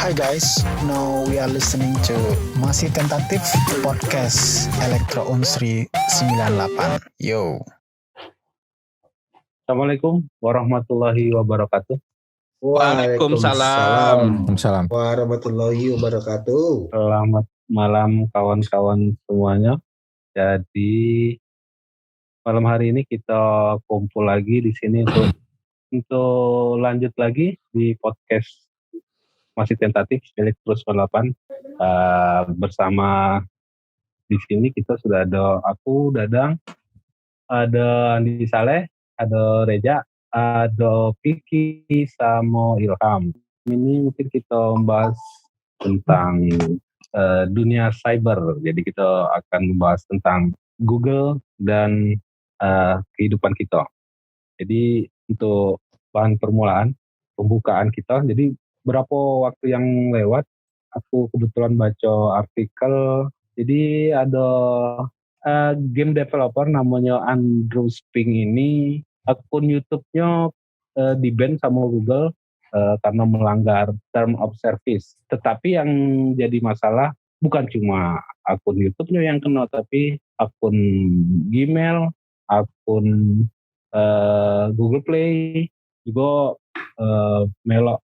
Hi guys, now we are listening to Masih Tentatif Podcast Elektro Unsri 98. Yo. Assalamualaikum warahmatullahi wabarakatuh. Waalaikumsalam Waalaikumsalam warahmatullahi wabarakatuh. Selamat malam kawan-kawan semuanya. Jadi malam hari ini kita kumpul lagi di sini untuk lanjut lagi di podcast Masih Tentatif Elektro 98. Bersama di sini kita sudah ada aku, Dadang, ada Andi Saleh, ada Reja, ada Piki, sama Ilham. Ini mungkin kita membahas tentang dunia cyber. Jadi kita akan membahas tentang Google dan kehidupan kita. Jadi untuk bahan permulaan, pembukaan kita. Jadi berapa waktu yang lewat, aku kebetulan baca artikel. Jadi ada game developer namanya Andrew Spink ini, akun YouTube-nya di-ban sama Google karena melanggar term of service. Tetapi yang jadi masalah bukan cuma akun YouTube-nya yang kena, tapi akun Gmail, akun Google Play juga melok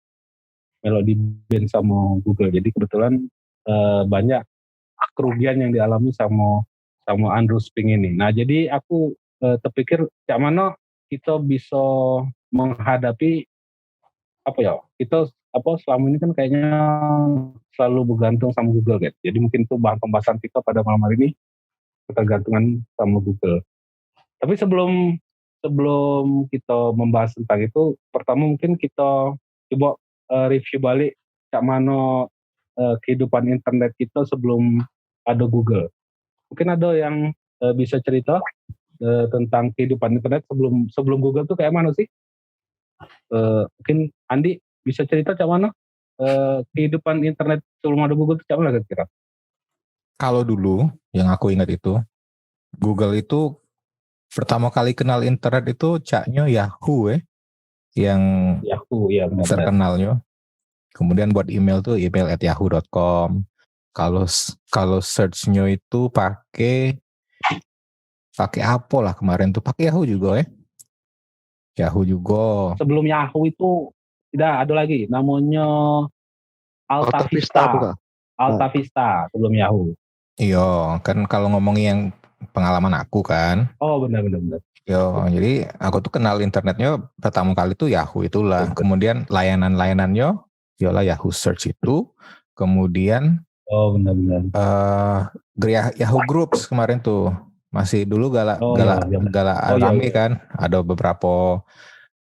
di-ban sama Google. Jadi kebetulan banyak kerugian yang dialami sama Andrew Spink ini. Nah, jadi aku terpikir cak mana kita bisa menghadapi kita selama ini kan kayaknya selalu bergantung sama Google kan. Jadi mungkin itu bahan pembahasan kita pada malam hari ini, ketergantungan sama Google. Tapi sebelum kita membahas tentang itu, pertama mungkin kita coba review balik cak mana kehidupan internet kita sebelum ada Google. Mungkin ada yang bisa cerita tentang kehidupan internet sebelum Google tuh kayak mana sih? Mungkin Andi bisa cerita cak mana kehidupan internet sebelum ada Google tuh cak mana kira-kira? Kalau dulu yang aku ingat itu Google itu pertama kali kenal internet itu caknya Yahoo yang Yahoo ya benar. terkenalnya. Kemudian buat email tuh email@yahoo.com. Kalau search-nya itu pakai apa lah kemarin tuh, pakai Yahoo juga Yahoo juga. Sebelum Yahoo itu tidak ada lagi namanya Alta Vista. Alta Vista sebelum Yahoo. Iya, kan kalau ngomongin yang pengalaman aku kan. Oh benar. Yo, jadi aku tuh kenal internetnya pertama kali tuh Yahoo itulah. Kemudian layanan-layanannya ialah Yahoo Search itu. Kemudian benar. Yahoo Groups kemarin tuh masih dulu galak rame kan. Ada beberapa,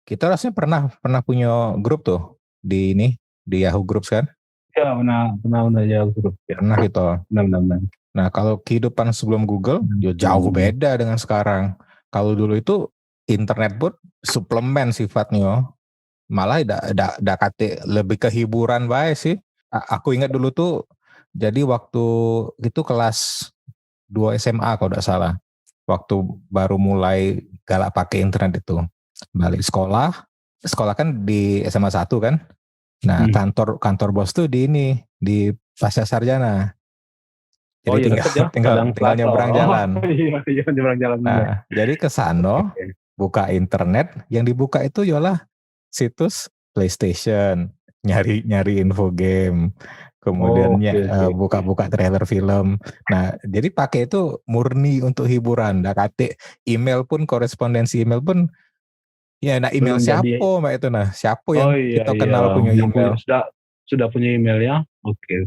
kita rasanya pernah punya grup tuh di Yahoo Groups kan. Ya pernah Yahoo Groups ya. Pernah gitu. Benar. Nah kalau kehidupan sebelum Google jauh beda dengan sekarang. Kalau dulu itu internet pun suplemen sifatnya, malah tidak kate lebih ke hiburan baik sih. Aku ingat dulu tuh, jadi waktu itu kelas 2 SMA kalau tidak salah, waktu baru mulai galak pakai internet itu, balik sekolah kan di SMA 1 kan. Nah kantor bos tuh di Pasca Sarjana. Jadi tinggal nyebrang jalan. Iya, nyebrang jalan. Nah, jadi ke sana buka internet, yang dibuka itu ialah situs PlayStation, nyari info game, kemudian buka-buka trailer film. Nah, jadi pakai itu murni untuk hiburan. Nah, kate email pun, korespondensi email pun, ya nah email siapa mbak itu, nah siapa yang kita kenal punya email. Sudah punya email ya. Oke.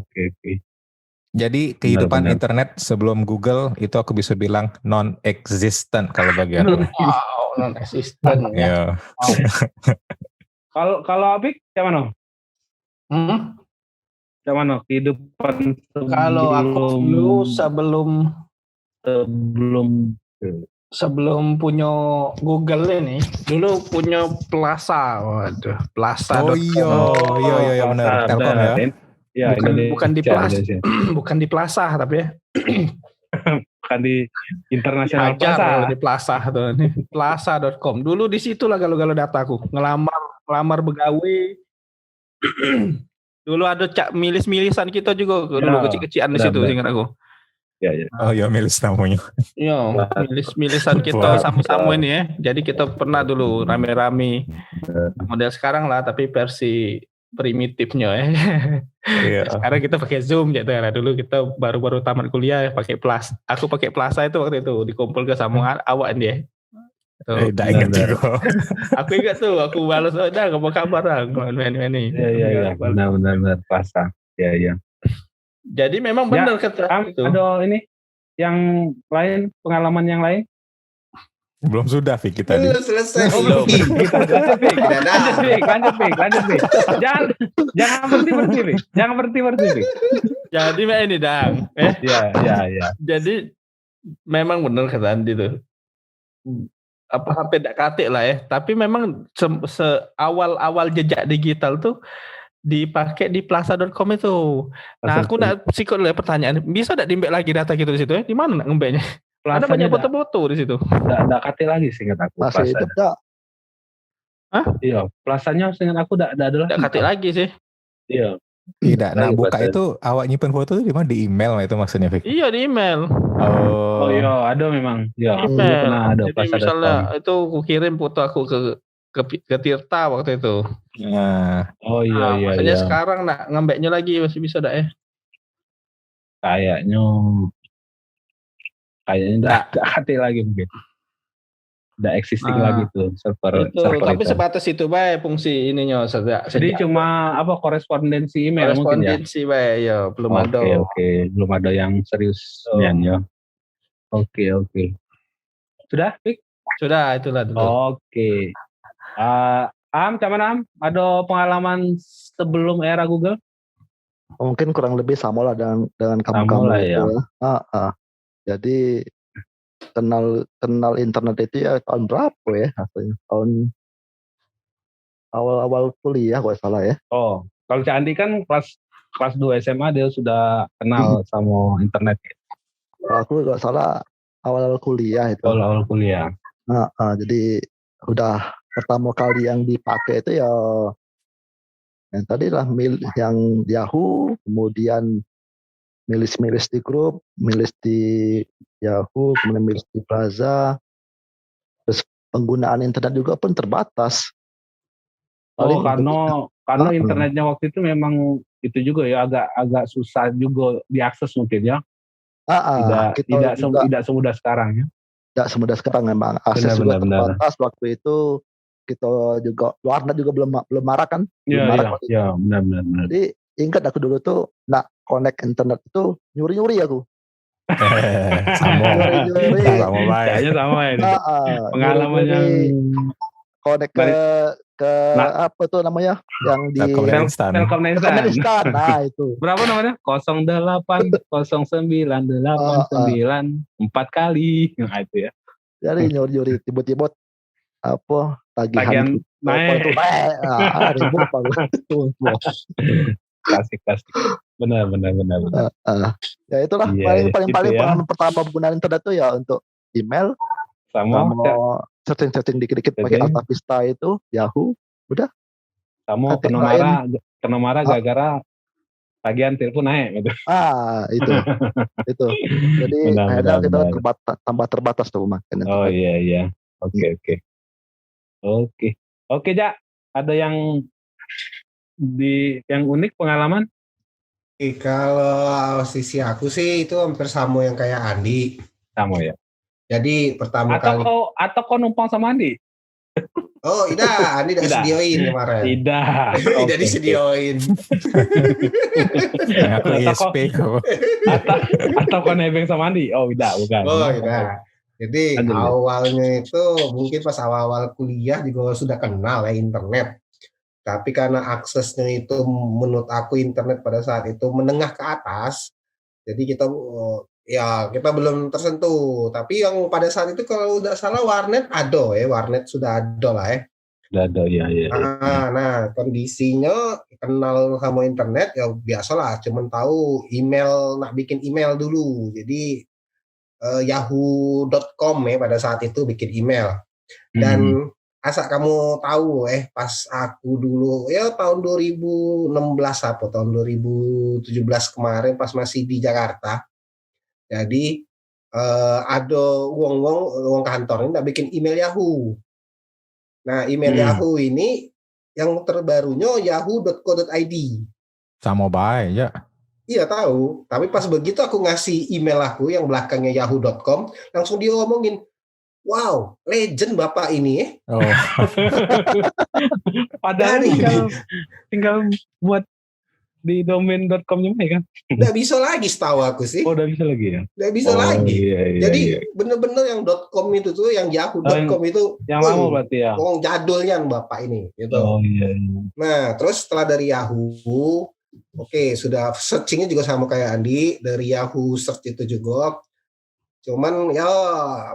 Jadi kehidupan internet sebelum Google itu aku bisa bilang non-existent kalau bagi aku. Wow, non-existent ya. Kalau Abik, gimana? Gimana kehidupan kalau aku dulu sebelum punya Google ini, dulu punya Plaza. Waduh, Plaza. Oh iya benar. Telkom ya. Ya, bukan di Plaza, bukan di Plaza tapi ya. Bukan di internasional Plaza. Di Plaza tuh, plaza.com. Dulu di situ lah galau-galau dataku, ngelamar begawe Dulu ada milis-milisan kita juga dulu kecil-kecilan di situ, ingat aku. Ya, ya. Oh ya, milis namanya. Iya, milis-milisan kita sama-sama ini ya. Jadi kita pernah dulu rame-rame model sekarang lah, tapi versi primitifnya ya. Iya. Sekarang kita pakai Zoom gitu lah. Dulu kita baru-baru tamat kuliah pakai Aku pakai Plaza itu waktu itu dikumpul ke sama awak dia. Tidak ingat juga. Aku ingat tuh, aku balas udah apa kabar main ini. Iya, benar pasang. Iya. Jadi memang benar kata itu. Ada ini yang lain, pengalaman yang lain? Belum sudah Fik kita tadi. Belum selesai. Belum. Lanjut Fik. Jangan berhenti Fik. Jangan berhenti Fik. Jadi ini Dang. Iya. Jadi memang benar kata Andi tuh. Apa sampai tidak katik lah ya. Tapi memang awal jejak digital tuh dipakai di plaza.com itu. Nah, aku nak sikut dulu pertanyaan. Bisa tidak dimbek lagi data gitu di situ ya? Di mana nak ngembeknya? Ada banyak foto-foto di situ. Enggak kate lagi seingat aku. Masih hidup enggak? Hah? Iya, plasanya seingat aku enggak ada lagi. Tidak katik lagi sih. Iya. Tidak, nah buka itu awak nyimpen foto itu di mana? Di email itu maksudnya Fik? Iya di email. Oh iya, ada memang. Ya, Email. pernah ada Jadi plaza.com. misalnya itu aku kirim foto aku ke Tirta waktu itu. Nah, Oh iya. Maksudnya sekarang nak ngambeknya lagi masih bisa dah ya? Kayaknya enggak hati lagi mungkin. Enggak existing lagi tuh server. Tapi itu. sebatas itu baik fungsi ininya. Jadi cuma korespondensi email mungkin ya. Korespondensi baik ya, belum ada. Oke. Belum ada yang serius ya. Oke. Sudah, Fik? Sudah, itulah dulu. Oke. Cuman ada pengalaman sebelum era Google? Mungkin kurang lebih sama lah dengan kamu Lah, ya. Jadi kenal internet itu ya tahun berapa ya? Tahun awal kuliah kalau salah ya. Oh, kalau Cak Andi kan kelas 2 SMA dia sudah kenal sama internet. Aku kalau salah awal kuliah itu. Awal kuliah. Jadi udah pertama kali yang dipakai itu ya yang tadi lah yang Yahoo, kemudian milis di grup, milis di Yahoo, kemudian milis di Plaza. Terus penggunaan internet juga pun terbatas. Karena internetnya waktu itu memang itu juga ya agak susah juga diakses mungkin ya. Tidak semudah sekarang ya. Tidak semudah sekarang memang akses juga terbatas. Waktu itu kita juga warnet juga belum marah kan? Iya, benar. Jadi ingat aku dulu tuh nak connect internet itu nyuri aku. Sama baik. Kayaknya sama ini. Pengalaman yang connect ke apa tuh namanya yang di Telkom Instan. Nah itu. Berapa namanya? 08 09 89 4 kali. Nah itu ya. Jadi nyuri tiba-tiba apa tagihan naik. Ribut banget. Klasik. Benar. Ya itulah paling pengalaman pertama penggunaan internet tuh ya untuk email sama setting dikit-dikit pakai Alta Vista itu Yahoo udah. Sama kena marah gara-gara tagihan telepon naik gitu. Itu. Jadi akhirnya kita tambah terbatas tuh makin. Oh iya. Oke, Jak. Ada yang unik pengalaman? Kalau sisi aku sih itu hampir sama yang kayak Andi. Sama ya. Jadi pertama kali. Atau kau numpang sama Andi? Oh, tidak. Andi tidak disediain kemarin. Tidak disediain. Aku ISP kok. Atau kau nebeng sama Andi? Oh, tidak, bukan. Oh, tidak. Jadi awalnya itu mungkin pas awal-awal kuliah juga sudah kenal ya internet. Tapi karena aksesnya itu menurut aku internet pada saat itu menengah ke atas. Jadi kita belum tersentuh. Tapi yang pada saat itu kalau tidak salah warnet sudah ada lah ya. Sudah ada ya. Nah kondisinya kenal sama internet ya biasalah. Cuman tahu nak bikin email dulu. Jadi yahoo.com ya pada saat itu bikin email dan asal kamu tahu pas aku dulu ya tahun 2016 apa tahun 2017 kemarin pas masih di Jakarta. Jadi ada wong kantor ini bikin email Yahoo. Nah, email Yahoo ini yang terbarunya yahoo.co.id. Sama baik ya. Iya tahu, tapi pas begitu aku ngasih email aku yang belakangnya yahoo.com, langsung dia ngomongin, wow, legend Bapak ini. Oh. Padahal tinggal buat di domain.com-nya kan? Nggak bisa lagi setahu aku sih. Oh, udah bisa lagi ya? Nggak bisa lagi. Iya, Jadi iya. bener-bener yang .com itu tuh, yang yahoo.com itu yang lama berarti ya? Jadulnya Bapak ini. Gitu. Oh iya. Nah, terus setelah dari Yahoo, oke, sudah searchingnya juga sama kayak Andi, dari Yahoo search itu juga. Cuman ya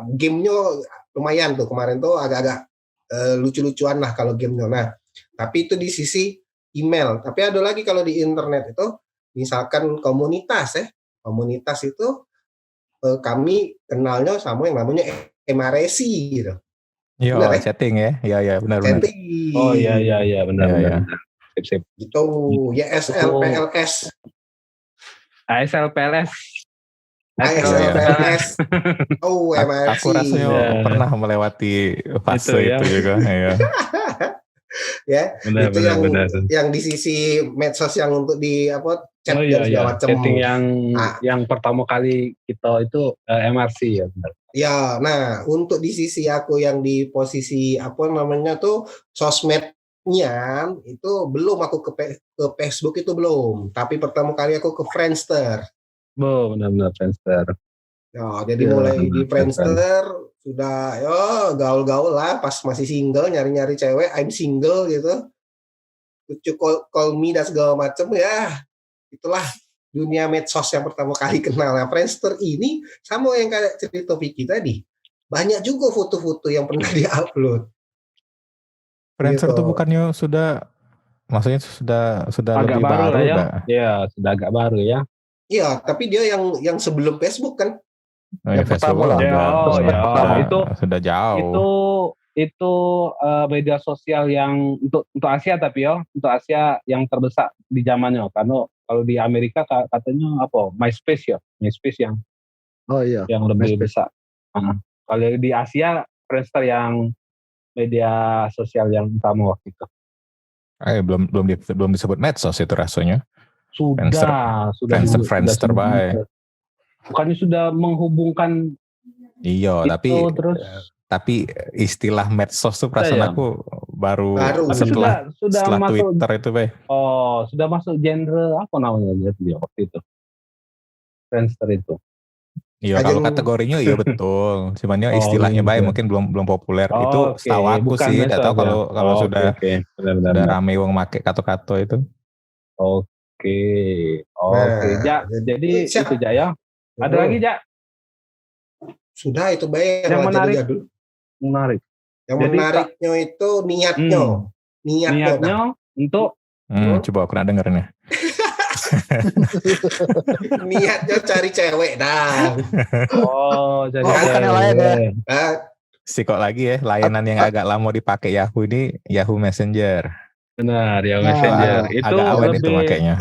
gamenya lumayan tuh, kemarin tuh agak-agak lucu-lucuan lah kalau gamenya. Nah, tapi itu di sisi email. Tapi ada lagi kalau di internet itu, misalkan komunitas komunitas itu kami kenalnya sama yang namanya MRSI gitu. Iya, chatting ya. Iya, benar. Chatting. Oh iya, benar. Sip. Itu YSL PLS. ASL PLS. Oh, MRC. Aku rasanya pernah melewati fase itu juga. Ya. Ya, benar, itu benar. yang di sisi medsos yang untuk di chat dan segala macam. Chatting yang pertama kali kita itu MRC ya benar. Ya, nah untuk di sisi aku yang di posisi tuh sosmednya itu belum aku ke Facebook itu belum, tapi pertama kali aku ke Friendster. Benar Friendster. Ya, jadi mulai di Friendster sudah gaul-gaul lah pas masih single, nyari-nyari cewek, I'm single gitu. Lucu call me dan segala macam ya. Itulah dunia medsos yang pertama kali kenal. Nah, Friendster ini sama yang kayak cerita Vicky tadi. Banyak juga foto-foto yang pernah di-upload. Friendster itu bukannya maksudnya sudah agak lebih baru ya? Ya, sudah agak baru ya. Iya, tapi dia yang sebelum Facebook kan. Yang pertama lah. Itu sudah jauh. Itu media sosial yang untuk Asia tapi untuk Asia yang terbesar di zamannya. Karena kalau di Amerika katanya MySpace yang yang lebih besar. Kalau di Asia Friendster yang media sosial yang utama waktu itu. Belum disebut medsos itu rasanya. Sudah Friendster baik. Bukannya sudah menghubungkan. Iya, tapi istilah medsos tuh perasaan aku baru setelah masuk, Twitter itu, Bay. Oh, sudah masuk genre apa namanya dia waktu itu? Friendster itu. Iya, kalau kategorinya iya betul. Cuman istilahnya Bay mungkin belum populer. Itu setahu aku sih, tidak tahu kalau sudah rame wong make kato-kato itu. Oke. Jadi itu Jaya. Ada lagi Jak? Sudah itu Bay. Yang menarik. Yang menariknya itu niatnya untuk coba aku nak dengerin ya. Niatnya cari cewek dah. Cari cewek. Lain ya. Kok lagi ya layanan yang agak lama dipakai Yahoo ini Yahoo Messenger. Benar, Yahoo Messenger. Itu agak awet itu makanya.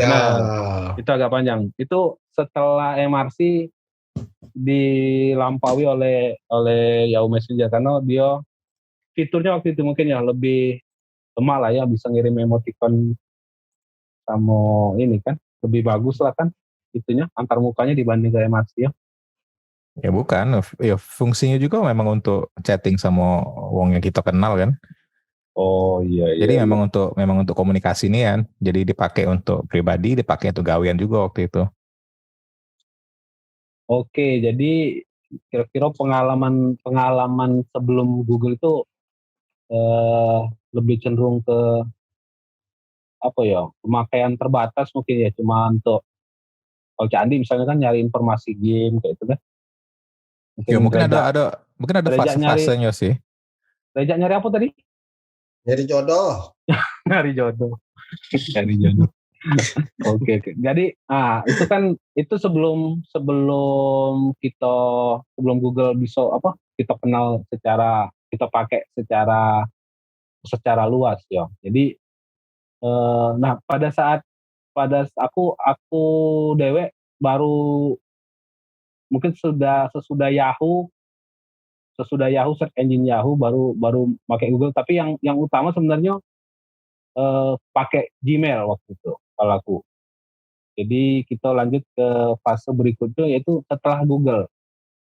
Itu agak panjang. Itu setelah MRC dilampaui oleh Yahoo Messenger karena dia fiturnya waktu itu mungkin lebih lemah lah ya, bisa ngirim emoticon sama ini kan lebih bagus lah kan itunya antar mukanya dibanding ke MRC ya. Ya bukan, ya fungsinya juga memang untuk chatting sama wong yang kita kenal kan. Oh iya. Jadi memang untuk komunikasi ini kan. Jadi dipakai untuk pribadi, dipakai untuk gawean juga waktu itu. Oke, jadi kira-kira pengalaman sebelum Google itu lebih cenderung ke pemakaian terbatas mungkin ya, cuma untuk kalau Candi misalnya kan nyari informasi game kayak itu kan. Mungkin ada fase-fasenya sih. Reja nyari apa tadi? Nyari jodoh. Nyari jodoh. Oke. Jadi, itu sebelum Google bisa kita kenal kita pakai secara secara luas ya. Jadi nah pada aku dewek baru mungkin sesudah Yahoo search engine Yahoo baru pakai Google, tapi yang utama sebenarnya pakai Gmail waktu itu kalau aku. Jadi kita lanjut ke fase berikutnya yaitu setelah Google.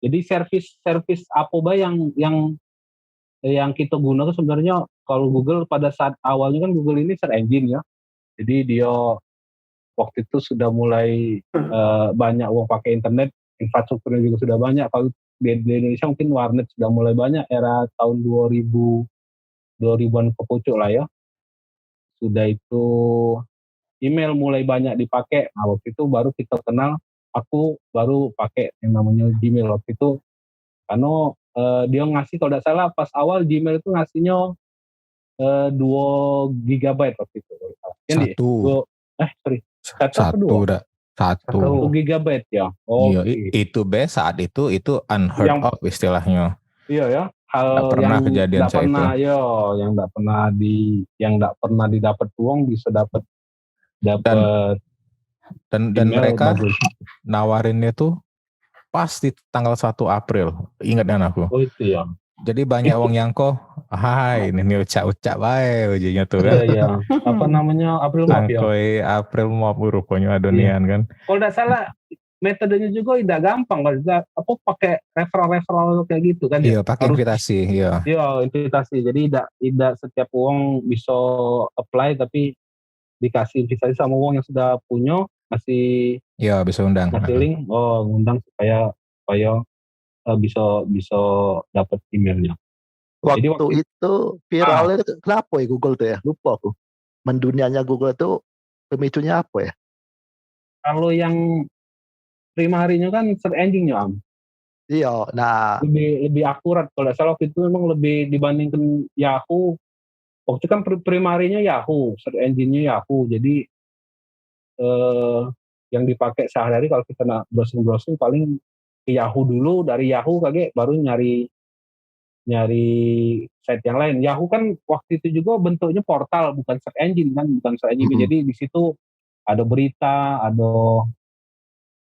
Jadi service Apoba yang kita guna itu sebenarnya kalau Google pada saat awalnya kan Google ini search engine ya. Jadi dia waktu itu sudah mulai banyak uang pakai internet, infrastrukturnya juga sudah banyak. Kalau di Indonesia mungkin warnet sudah mulai banyak era tahun 2000-an ke pucuk lah ya. Sudah itu email mulai banyak dipakai. Nah, waktu itu baru kita kenal, aku baru pakai yang namanya Gmail waktu itu. Karena dia ngasih kalau tidak salah pas awal Gmail itu ngasihnya 2 GB waktu itu. Satu. 1 GB ya. Iya, itu saat itu unheard of istilahnya. Iya ya. Hal nggak pernah yang kejadian nggak pernah itu. Yang nggak pernah didapat uang bisa dapat dan mereka nawarinnya tuh pas di tanggal 1 April. Ingat kan aku? Oh itu ya. Jadi banyak wong yang hai ini ucap bae ujinya tuh kan. Iya. Apa namanya April Mop ya. April Mop rupanya adonian kan. Kalau tidak salah metodenya juga tidak gampang, apa pakai referral kayak gitu kan ya? Iya, pakai invitasi, iya. Iya, invitasi. Jadi tidak setiap uang bisa apply tapi dikasih invitasi sama uang yang sudah punya masih iya bisa undang. Masih link, ngundang supaya bisa dapat emailnya. Waktu itu viralnya kenapa ya Google tuh ya? Lupa aku. Mendunianya Google itu pemicunya apa ya? Kalau yang primarinya kan search engine-nya, Am. Iya, nah lebih akurat. Kalau salah waktu itu memang lebih dibandingkan Yahoo. Waktu itu kan primarinya Yahoo, search engine-nya Yahoo. Jadi yang dipakai sehari-hari kalau kita nak browsing paling ke Yahoo dulu, dari Yahoo baru nyari site yang lain. Yahoo kan waktu itu juga bentuknya portal, bukan search engine kan, bukan search engine. Jadi di situ ada berita,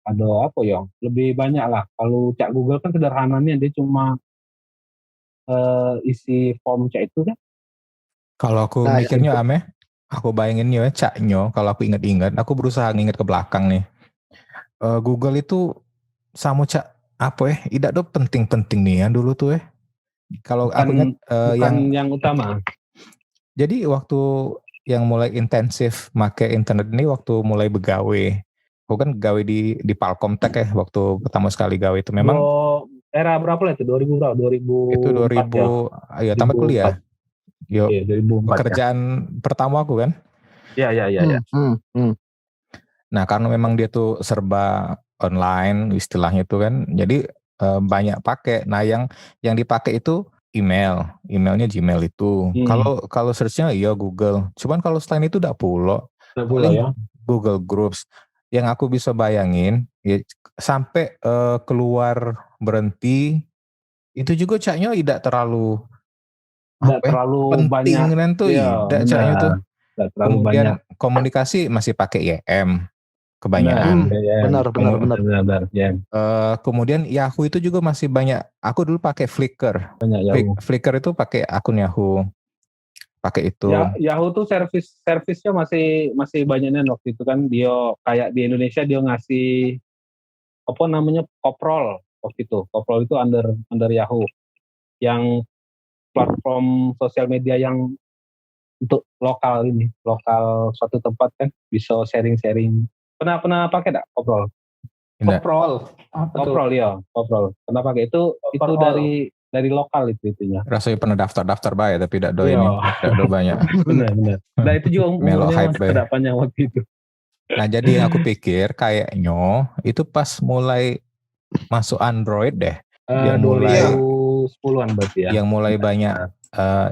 ada apa ya, lebih banyak lah. Kalau cak Google kan sederhananya dia cuma isi form cak itu kan. Kalau aku mikirnya aku bayangin ya caknya, kalau aku ingat-ingat, aku berusaha nginget ke belakang nih. Google itu sama cak apa ya? Tidak tuh penting-penting nih ya dulu tuh ya. Kalau aku ingat yang utama. Jadi waktu yang mulai intensif make internet ini waktu mulai begawe. Aku kan gawe di Palcomtech ya waktu pertama sekali gawe itu memang. Era berapa lah itu? 2000 berapa? 2000. Itu 2000 ya tamat kuliah. Yo, 2004, pekerjaan pertama aku kan. Iya. Nah karena memang dia tuh serba online istilahnya tuh kan, jadi banyak pakai. Nah yang dipakai itu emailnya Gmail itu. Kalau searchnya iya Google. Cuman kalau selain itu udah pulo. Ya. Google Groups. Yang aku bisa bayangin ya, sampai keluar berhenti itu juga caknya tidak terlalu terlalu penting banyak tuh caknya tuh. Kemudian banyak. Komunikasi masih pakai IM kebanyakan. Benar. Kemudian Yahoo itu juga masih banyak. Aku dulu pakai Flickr. Flickr itu pakai akun Yahoo. Pakai itu. Yahoo tuh servisnya masih banyaknya waktu itu kan. Dia kayak di Indonesia dia ngasih apa namanya Koprol waktu itu. Koprol itu under Yahoo. Yang platform sosial media yang untuk lokal suatu tempat kan bisa sharing. Pernah pakai enggak Koprol? Koprol ya, Koprol. Pernah pakai itu dari lokal itunya. Rasanya pernah daftar bae tapi tidak do ini, tidak do banyak. Benar. Nah itu juga umurnya masih tidak panjang waktu itu. Nah jadi aku pikir kayaknya itu pas mulai masuk Android deh. Yang mulai 2010-an berarti ya. Yang mulai banyak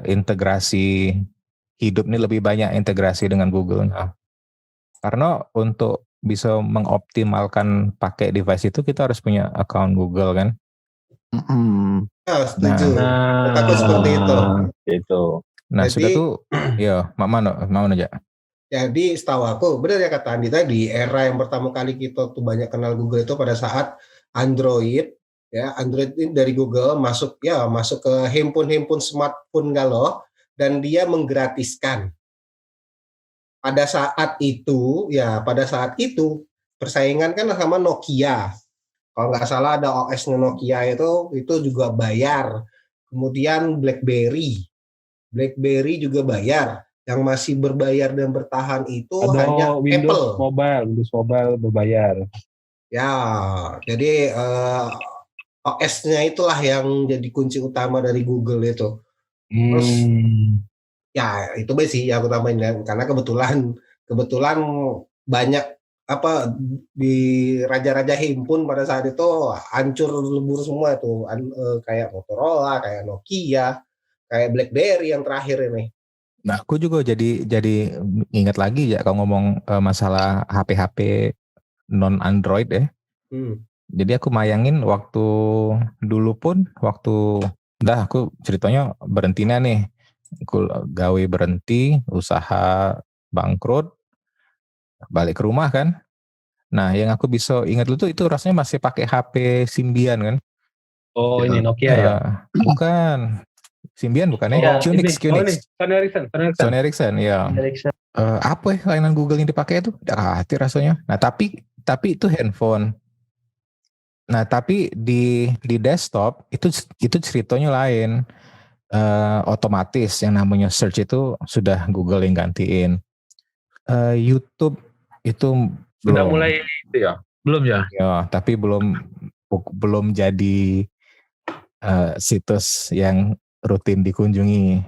integrasi hidup nih, lebih banyak integrasi dengan Google. Karena untuk bisa mengoptimalkan pakai device itu kita harus punya account Google kan. Setuju. Aku seperti itu. Itu. Nah Jadi, sudah tuh, ya mana aja. Jadi setahu aku, benar ya kata Andi tadi, era yang pertama kali kita tuh banyak kenal Google itu pada saat Android, ya Android ini dari Google masuk ke handphone smartphone galau, dan dia menggratiskan. Pada saat itu persaingan kan sama Nokia. Kalau nggak salah ada OS-nya Nokia itu juga bayar. Kemudian BlackBerry juga bayar. Yang masih berbayar dan bertahan itu Ada hanya Windows Apple. Mobile berbayar. Ya, jadi OS-nya itulah yang jadi kunci utama dari Google itu. Terus ya itu sih yang aku tambahin ya. Karena kebetulan banyak apa di raja-raja handphone pada saat itu hancur lebur semua itu, kayak Motorola, kayak Nokia, kayak BlackBerry yang terakhir ini. Nah, aku juga jadi ingat lagi ya kalau ngomong masalah HP-HP non Android ya. Jadi aku mayangin waktu dulu pun aku ceritanya berhentinya nih. Aku gawe berhenti, usaha bangkrut, balik ke rumah kan. Nah, yang aku bisa ingat dulu tuh itu rasanya masih pakai HP Symbian kan. Oh, ini Nokia ya? Bukan. Symbian bukan Ya, ya? Qnix. Sony Ericsson, ya. Apa ya layanan Google yang dipakai itu? Tidak hati rasanya. Nah, tapi itu handphone. Nah, tapi di desktop itu ceritanya lain. Otomatis yang namanya search itu sudah Google yang gantiin. YouTube itu Sudah belum. mulai itu ya? Belum ya? Ya, tapi belum jadi situs yang rutin dikunjungi.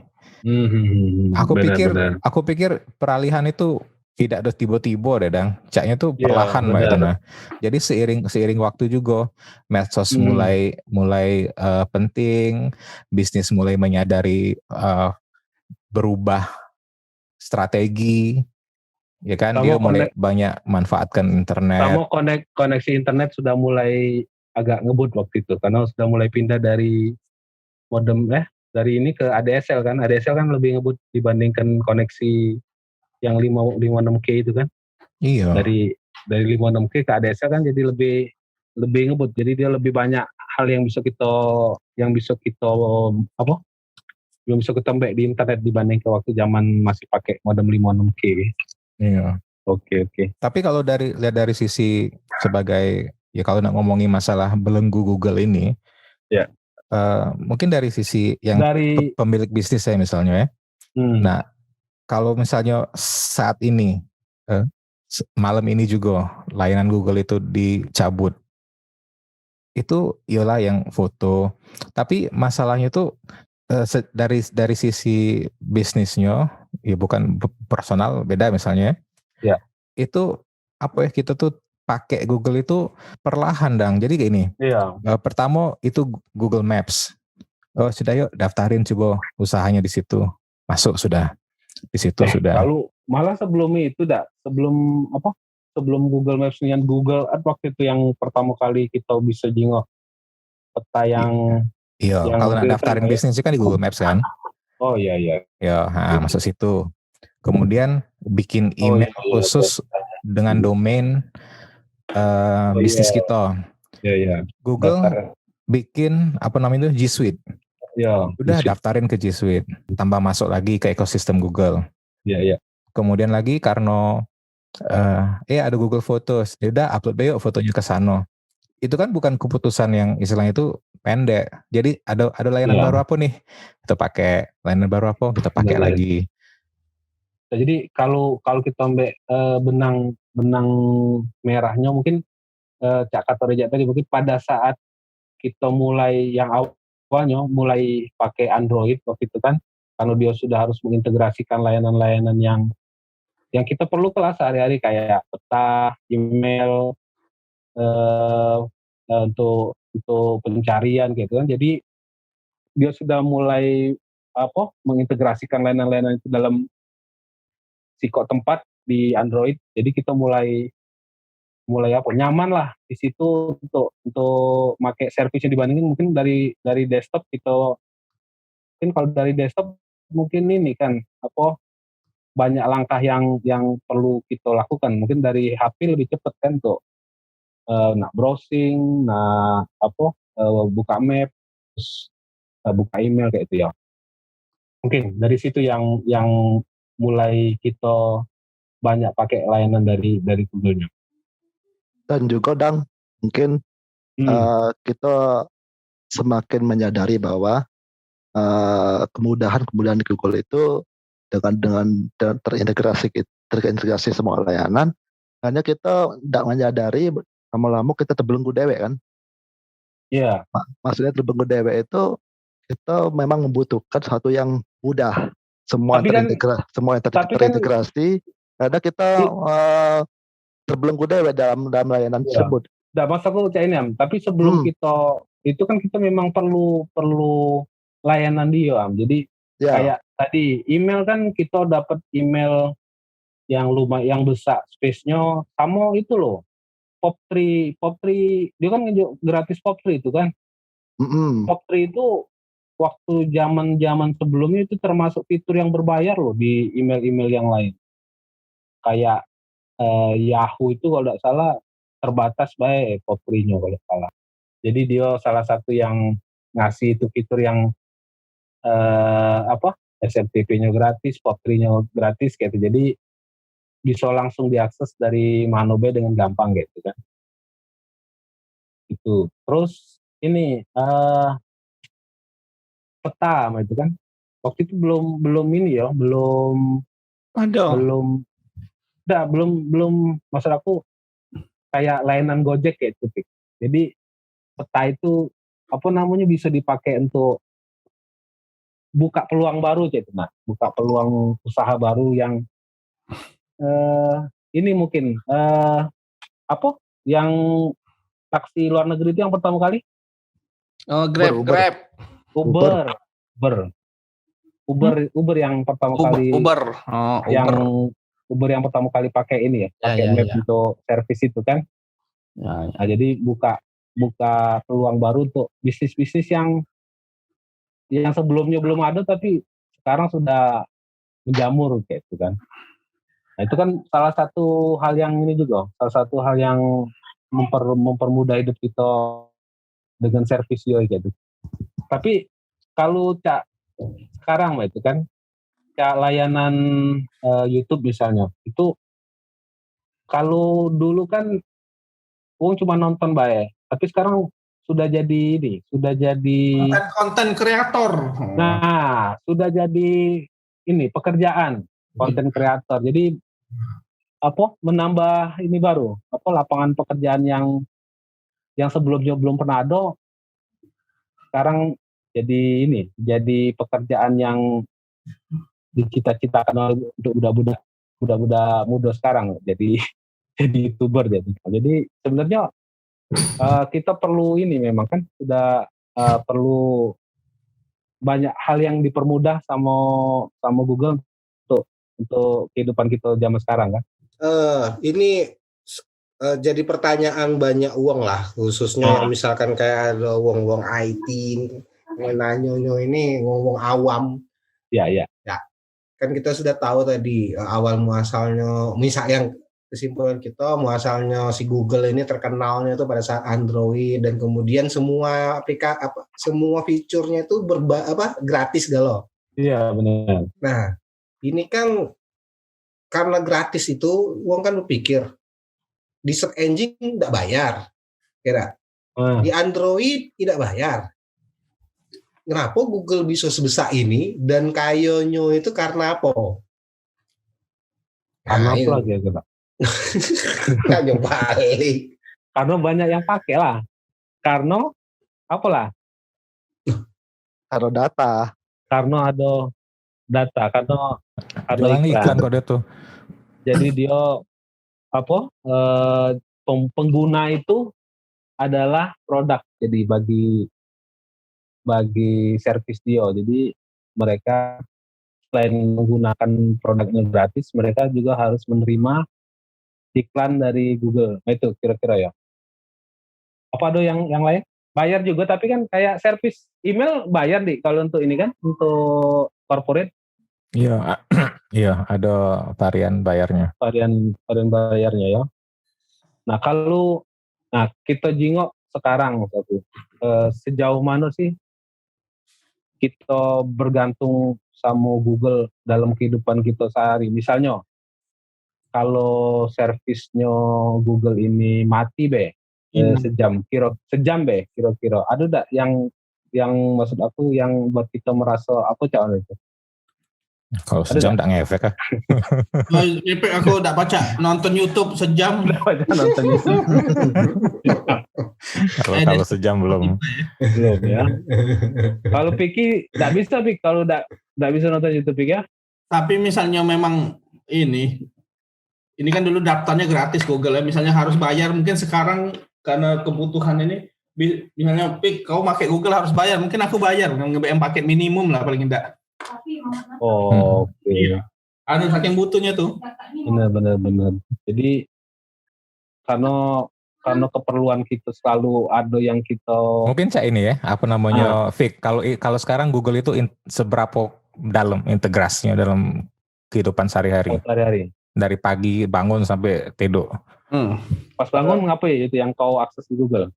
Aku pikir peralihan itu tidak ada tiba-tiba deh, Dang. Caknya tuh perlahan lah itu. Nah. Jadi seiring waktu juga medsos mulai penting, bisnis mulai menyadari berubah strategi, ya kan? Dia mulai banyak manfaatkan internet. Sama koneksi internet sudah mulai agak ngebut waktu itu karena sudah mulai pindah dari modem dari ini ke ADSL kan. ADSL kan lebih ngebut dibandingkan koneksi yang 56K itu kan. Iya. Dari 56K ke ADSL kan jadi lebih ngebut. Jadi dia lebih banyak hal yang bisa kita mbak di internet dibanding ke waktu zaman masih pakai modem 56K. Iya. Oke. Tapi kalau lihat dari sisi sebagai ya kalau nak ngomongin masalah belenggu Google ini, ya. Mungkin dari sisi yang pemilik bisnis saya misalnya ya. Nah, kalau misalnya saat ini malam ini juga layanan Google itu dicabut, itu ialah yang foto. Tapi masalahnya itu dari sisi bisnisnya, ya bukan personal beda misalnya. Ya. Itu apa ya, kita tuh pakai Google itu perlahan Dang. Jadi kayak ini. Iya. Pertama itu Google Maps. Oh sudah yuk daftarin coba usahanya di situ. Masuk sudah. Di situ sudah. Lalu malah sebelum Google Maps dengan Google Earth waktu itu yang pertama kali kita bisa jingok peta yang kalau nak daftarin bisnis kan di Google Maps kan. Oh iya. Ya, masuk situ. Kemudian bikin email khusus dengan domain bisnis kita. Iya. Google bikin apa namanya itu G Suite. Ya. Udah daftarin ke G Suite. Tambah masuk lagi ke ekosistem Google. Iya. Kemudian lagi karena ada Google Photos, ya udah upload yuk fotonya ke sana. Itu kan bukan keputusan yang istilahnya itu pendek. Jadi ada layanan baru apa nih? Kita pakai layanan baru apa? Kita pakai lagi. Jadi kalau kita ambil benang merahnya mungkin Cak Katoreja tadi mungkin pada saat kita mulai yang awalnya mulai pakai Android waktu itu kan, karena dia sudah harus mengintegrasikan layanan-layanan yang kita perlu kelas sehari-hari kayak peta, email, untuk pencarian gitu kan. Jadi dia sudah mulai mengintegrasikan layanan-layanan itu dalam Siko tempat di Android. Jadi kita mulai nyaman lah di situ untuk pakai servisnya dibandingin mungkin dari desktop kita. Mungkin kalau dari desktop mungkin ini kan apa banyak langkah yang perlu kita lakukan. Mungkin dari HP lebih cepat kan tuh nak browsing, nak apa buka map, terus buka email kayak itu ya. Mungkin dari situ yang mulai kita banyak pakai layanan dari Google-nya. Dan juga mungkin kita semakin menyadari bahwa kemudahan di Google itu dengan terintegrasi semua layanan, hanya kita tidak menyadari lama-lama kita terbelenggu dewek kan. Iya. Maksudnya terbelenggu dewek itu kita memang membutuhkan sesuatu yang mudah, semua semua yang terintegrasi, karena kita terbelenggu dewek dalam layanan tersebut. Tidak masalah cak ini Am, tapi sebelum kita itu kan kita memang perlu layanan dia Am. Jadi kayak tadi email kan kita dapat email yang lumayan besar space-nya, sama itu loh. Pop3 dia kan gratis Pop3 itu kan. Pop3 itu waktu zaman sebelumnya itu termasuk fitur yang berbayar loh di email-email yang lain. Kayak Yahoo itu kalau tidak salah terbatas baik Pop3-nya kalau tidak salah. Jadi dia salah satu yang ngasih itu fitur yang SMTP-nya gratis, Pop3-nya gratis gitu. Jadi bisa langsung diakses dari mana be dengan gampang gitu kan. Itu. Terus ini peta itu kan. Waktu itu belum ini ya, belum maksud aku kayak layanan Gojek kayak itu. Jadi peta itu bisa dipakai untuk buka peluang baru gitu. Nah, buka peluang usaha baru yang ini mungkin yang taksi luar negeri itu yang pertama kali? Grab. Uber yang pertama kali. Uber yang pertama kali pakai ini ya, pakai map untuk servis itu kan. Nah, jadi buka peluang baru untuk bisnis-bisnis yang sebelumnya belum ada tapi sekarang sudah menjamur kayak itu kan. Nah, itu kan salah satu hal yang ini juga, salah satu hal yang mempermudah hidup kita dengan servis gitu. Tapi kalau sekarang itu kan layanan YouTube misalnya, itu kalau dulu kan cuma nonton bae, tapi sekarang sudah jadi konten kreator. Nah, sudah jadi ini pekerjaan konten kreator. Jadi menambah ini baru, lapangan pekerjaan yang sebelumnya belum pernah ada, sekarang jadi pekerjaan yang dicita-citakan untuk budak-budak muda sekarang jadi YouTuber jadi sebenarnya kita perlu ini memang kan sudah perlu banyak hal yang dipermudah sama Google untuk kehidupan kita zaman sekarang kan. Ini jadi pertanyaan banyak uang lah, khususnya misalkan kayak ada uang IT, nanya ini ngomong awam. Ya. Kan kita sudah tahu tadi awal muasalnya, misal yang kesimpulan kita muasalnya si Google ini terkenalnya itu pada saat Android dan kemudian semua semua fiturnya itu gratis galau. Iya benar. Nah ini kan karena gratis itu, uang kan berpikir di search engine tidak bayar, kira di Android tidak bayar. Kenapa Google bisa sebesar ini dan kayonyo itu karena apa? Karena apa lagi ya kita? Nggak balik. Karena banyak yang pakai lah. Karena apalah? Karena data. Karena ada data. Karena ada iklan kode tuh. Jadi dia pengguna itu adalah produk. Jadi bagi servis dia. Jadi mereka selain menggunakan produknya gratis, mereka juga harus menerima iklan dari Google. Nah itu kira-kira ya. Apa ada yang lain? Bayar juga, tapi kan kayak servis email bayar kalau untuk ini kan, untuk corporate Iya, iya ada varian bayarnya. varian bayarnya ya. Nah kita jingok sekarang sejauh mana sih kita bergantung sama Google dalam kehidupan kita sehari. Misalnya kalau servisnya Google ini mati sejam kira-kira. Ada enggak yang maksud aku yang buat kita merasa apa cara itu? Kalau sejam tak ngefek ah. Ngepek aku udah baca nonton YouTube sejam. Nonton YouTube. Kalau sejam belum. Belum ya. Kalau Piki enggak bisa kalau enggak bisa nonton YouTube Piki ya. Tapi misalnya memang ini kan dulu daftarnya gratis Google ya. Misalnya harus bayar, mungkin sekarang karena kebutuhan ini, misalnya Pik, kau pakai Google harus bayar. Mungkin aku bayar, nge-BM paket minimum lah paling enggak. Oke. Ada saking butuhnya tuh. Benar. Jadi karena keperluan kita selalu ada yang kita Mungkin cak ini ya, apa namanya Vic. Kalau sekarang Google itu seberapa dalam integrasinya dalam kehidupan sehari-hari. Dari pagi bangun sampai tidur. Pas bangun ngapain itu yang kau akses di Google?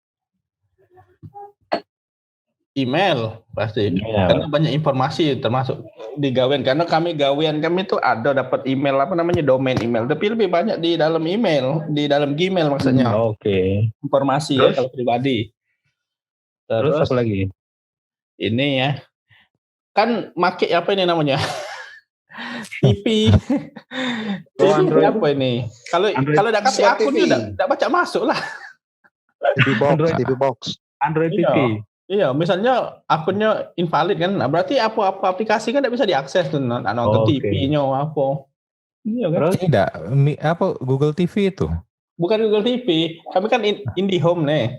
Email pasti. Karena banyak informasi termasuk di gawean. Karena kami itu ada dapat email domain email. Tapi lebih banyak di dalam email, di dalam Gmail maksudnya. Oke. Informasi ya kalau pribadi. Terus apa lagi? Ini ya. Kan make apa ini namanya? TV. TV apa ini? Kalau udah kasih akun udah baca masuk lah. TV box. Android TV. Iya, misalnya akunnya invalid kan, nah berarti apa aplikasi kan tidak bisa diakses tuh, nonton TV-nya apa. Iya kan? Tidak, apa Google TV itu? Bukan Google TV, kami kan IndiHome nih.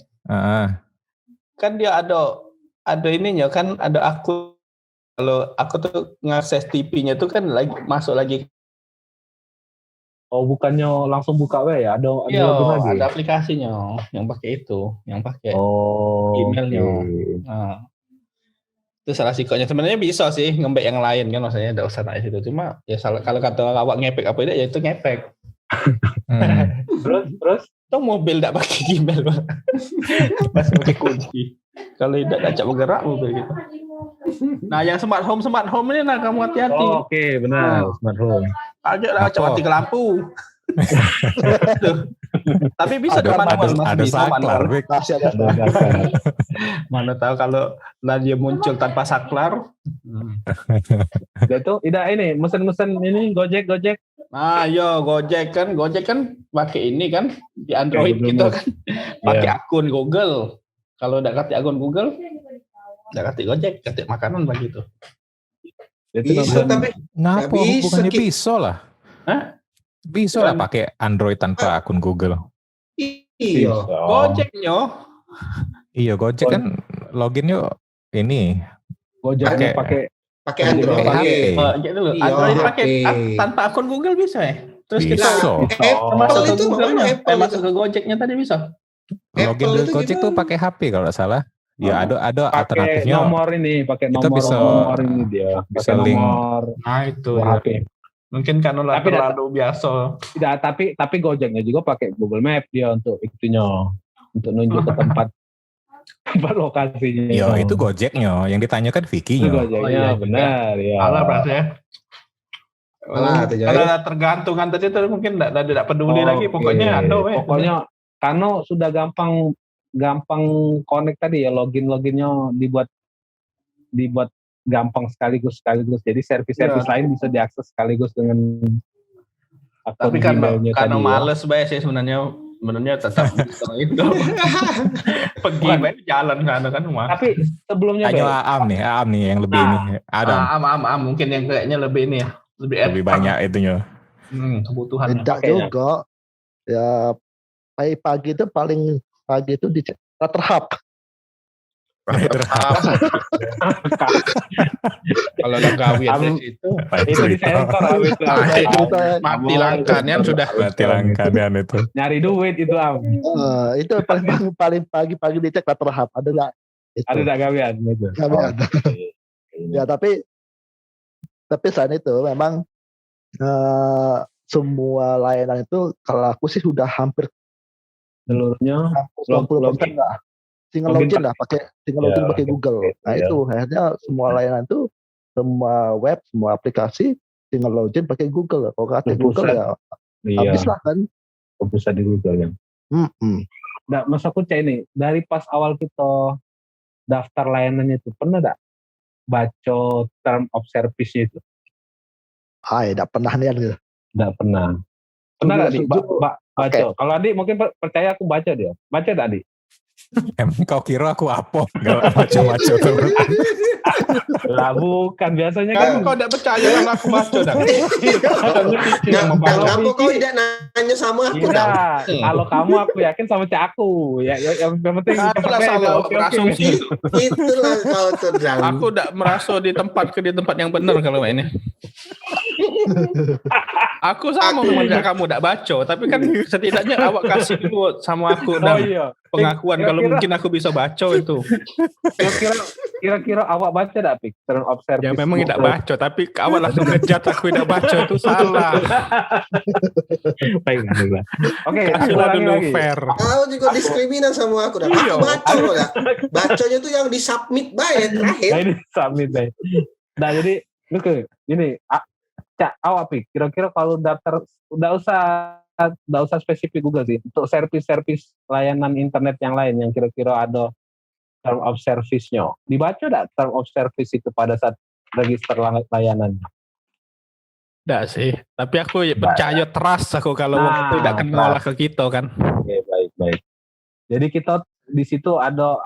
Kan dia ada ininya kan, ada akun. Kalau aku tuh ngakses TV-nya tuh kan masuk lagi. Oh, bukannya langsung buka ya? Ada lagi. Ada aplikasinya yang pakai itu, yang pakai emailnya. Nah, itu salah sikonya. Sebenarnya bisa sih ngembek yang lain kan, maksudnya tidak usah naik situ. Cuma ya kalau kata awak ngepek apa ya itu ngepek. Terus tuh mobil tidak pakai email, pas pakai kunci. Kalau tidak cak bergerak mobil gitu. Nah, yang smart home ini kamu hati-hati. Oke, benar, smart home. Aja lah mati ke lampu. Tapi bisa ada saklar. Mana tahu kalau dia muncul tanpa saklar. Itu tidak ini mesin-mesin ini Gojek. Nah, Gojek kan pakai ini kan di Android gitu kan. Pakai akun Google. Kalau udah kasih akun Google, udah kasih Gojek, kasih makanan begitu. Bisa tapi ngapa bukannya bisa lah? Hah? Bisa lah pakai Android tanpa akun Google. Iya. Gojeknya. Iya, Gojek kan loginnya ini. Gojek pakai Android. Android pakai tanpa akun Google bisa ya? Terus kita masuk ke Google-nya, masuk ke Gojeknya tadi bisa. Login di Gojek tuh pakai HP kalau nggak salah. Ya ada alternatifnya. Pakai kita nomor ini dia. Bisa link. Nah itu HP. Mungkin karena terlalu biasa. Tidak, tapi Gojeknya juga pakai Google Map dia untuk itunya, untuk nunjuk ke tempat lokasinya. Iya, itu Gojeknya. Yang ditanyakan Vicky-nya. Itu Gojeknya, benar ya. Alah berarti ya. Karena tergantungan tadi mungkin tidak peduli lagi. Pokoknya pokoknya karena sudah gampang connect tadi ya, loginnya dibuat gampang sekaligus. Jadi servis lain bisa diakses sekaligus dengan akun. Tapi karena males bae sih sebenarnya tetap itu. Pergi bae jalan kan rumah. Tapi sebelumnya Aam nih yang lebih ini. Am mungkin yang kayaknya lebih ini ya. Lebih banyak itunya. Kebutuhan. Tidak juga. Ya pagi itu paling pagi itu di Terhub. Kalau ada gawian itu di sensor itu mati langkanian sudah. Mati langkanian itu. Nyari duit itu itu paling pagi dicek Terhub ada nggak? Ada nggak gawian gitu. Ya tapi Tapi selain itu memang semua layanan itu kalau aku sih sudah hampir Seluruhnya 90% lah. Single login login lah pakai Google. Nah ya. itu akhirnya semua layanan itu, semua web, semua aplikasi single login pakai Google. Kalau pakai Google ya habis lah kan. Pusat di Google ya. Nah, Mas aku cek ini dari pas awal kita daftar layanannya itu pernah enggak baca term of service-nya itu? Tidak pernah nih gitu. Enggak pernah. Pernah enggak Dik? Baca. Okay. Kalau Adik mungkin percaya aku baca dia. Baca enggak Adik? Emang kau kira aku apa? Gak baca-baca tuh. Lah bukan biasanya kan Kau tidak percaya kalau aku baca dah. Kenapa kau tidak nanya sama aku dah? Kalau kamu aku yakin sama cak aku. Ya yang penting Itulah salah berasumsi. Itulah kau tuh Dang. Aku tidak merasa di tempat yang benar kalau ini. Aku sama mengajak kamu tidak baca, tapi kan setidaknya awak kasih dulu sama aku dan pengakuan kalau mungkin aku bisa baca itu. Kira-kira awak baca tidak Pik? Term of service. Ya memang tidak baca, tapi awak langsung ngejat aku tidak baca itu salah. Baiklah. Oke, kasihlah dulu lagi. fair. Kau juga diskriminan sama aku dah. Aku baca loh ya. Bacanya tuh yang di submit baik terakhir. Nah, ini submit baik. Nah jadi ini Cak, awak Pik, kira-kira kalau daftar udah usah spesifik Google sih, untuk servis-servis layanan internet yang lain yang kira-kira ada term of service-nya. Dibaca enggak term of service itu pada saat register layanannya? Enggak sih, tapi aku percaya trust aku kalau waktu tidak kenal lah ke kita kan. Oke, baik. Jadi kita di situ ada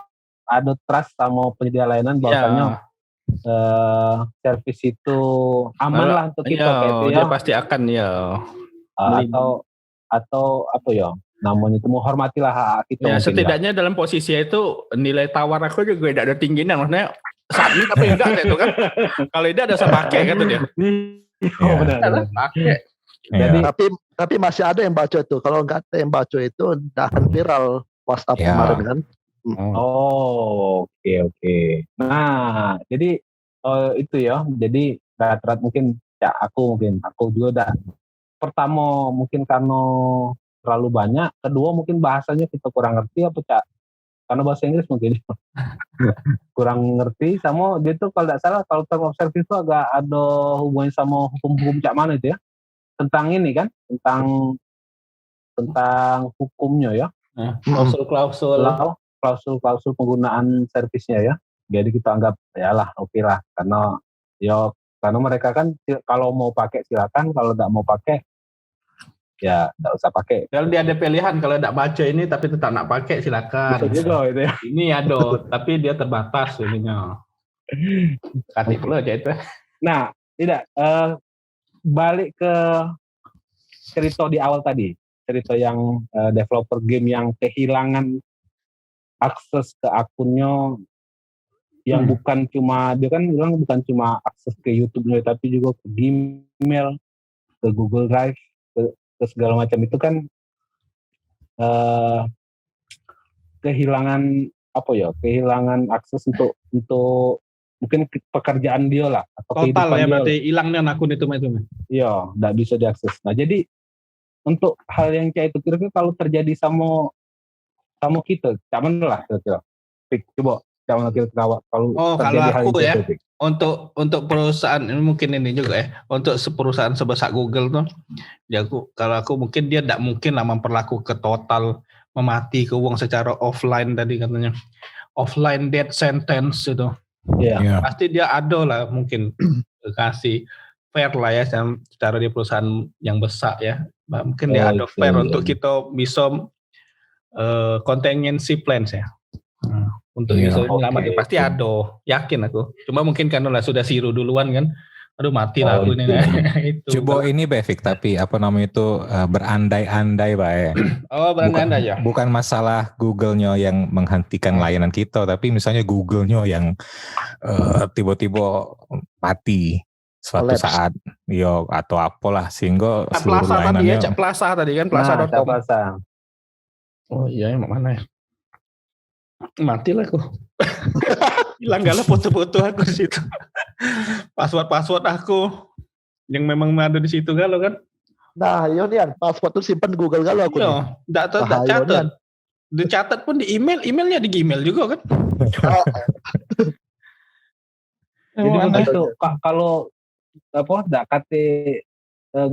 trust sama penyedia layanan bahwasanya servis itu aman lah untuk kita kayak itu ya. Dia pasti akan atau apa ya namanya itu menghormatilah hak kita. Ya setidaknya dalam posisi itu nilai tawar aku juga tidak ada tingginya, maksudnya submit apa enggak itu kan. Kalau tidak ada saya pakai kan tuh dia. Benar. Pakai. Jadi tapi masih ada yang baca itu. Kalau nggak ada yang baca itu tidak akan viral WhatsApp kemarin kan. Oke. Nah, jadi itu ya. Jadi rata-rata mungkin aku juga udah pertama mungkin karena terlalu banyak, kedua mungkin bahasanya kita kurang ngerti apa Cak? Karena bahasa Inggris mungkin kurang ngerti sama dia tuh kalau tidak salah kalau term of service itu agak ada hubungannya sama hukum-hukum Cak mana itu ya? Tentang ini kan, tentang hukumnya ya. Klausul penggunaan servisnya ya. Jadi kita anggap oke lah karena mereka kan kalau mau pakai silakan, kalau tidak mau pakai ya tidak usah pakai. Kalau dia ada pilihan kalau tidak baca ini tapi tetap nak pakai silakan. Bisa juga itu ya. Ini ada tapi dia terbatas ininya. Katik lo aja itu. Nah, tidak balik ke cerita di awal tadi. Cerita yang developer game yang kehilangan akses ke akunnya yang bukan cuma dia kan bilang bukan cuma akses ke YouTube-nya tapi juga ke Gmail, ke Google Drive, ke segala macam itu kan kehilangan akses untuk mungkin pekerjaan dia lah atau total ya dia berarti hilangnya akun itu. Iya, tidak bisa diakses. Nah jadi untuk hal yang kayak itu kira-kira kalau terjadi sama kita, cuman lah kira-kira. Coba jangan kira-kira kalau terjadi hal aku ya itu, untuk perusahaan ini mungkin ini juga ya untuk perusahaan sebesar Google tuh ya kalau aku mungkin dia tidak mungkin lah memperlakukan total memati ke uang secara offline tadi katanya offline death sentence itu. Yeah. Pasti dia ada lah mungkin kasih fair lah ya secara di perusahaan yang besar ya mungkin dia ada fair untuk kita bisa contingency plans ya untuk bisa menyelamatkan pasti ada yakin aku cuma mungkin karena lah sudah siru duluan kan aduh mati lah aku ini itu. Coba ini Bevik tapi apa namanya itu berandai-andai Pak. Berandai-andai ya. Bukan masalah Google-nya yang menghentikan layanan kita tapi misalnya Google-nya yang tiba-tiba mati suatu saat atau apalah sehingga seluruh layanannya Plaza tadi kan Plaza.com. Oh iya emang mana ya mati lah aku Hilang galau foto-foto aku di situ. Password aku yang memang ada di situ galau kan. Nah, Yonian, password tuh simpan di Google galau aku nih. Iya, enggak Bahaya, catat. Nian. Dicatat pun di emailnya di Gmail juga kan. Jadi Emang aneh. begitu kalau enggak kate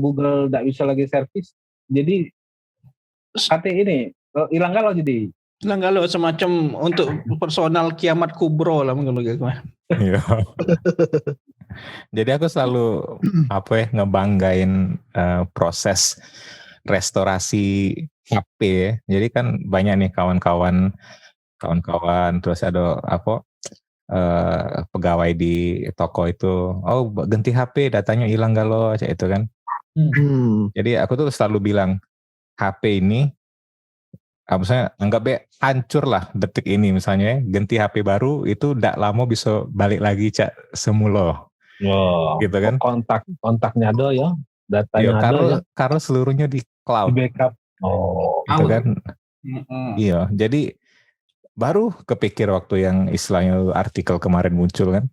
Google enggak bisa lagi servis. Jadi kate ini hilang galau jadi. Hilang galau semacam untuk personal kiamat kubro lah mungkin begitu. Iya. Jadi aku selalu ngebanggain proses restorasi HP ya. Jadi kan banyak nih kawan-kawan terus ada pegawai di toko itu, ganti HP datanya hilang galau aja itu kan. Jadi aku tuh selalu bilang HP ini misalnya anggap hancur lah detik ini misalnya, ganti HP baru itu ndak lama bisa balik lagi semula. Gitu kan? Kontaknya ada ya, datanya ada ya. Karena seluruhnya di cloud. Di backup. Gitu kan? Iya, jadi baru kepikir waktu yang istilahnya artikel kemarin muncul kan.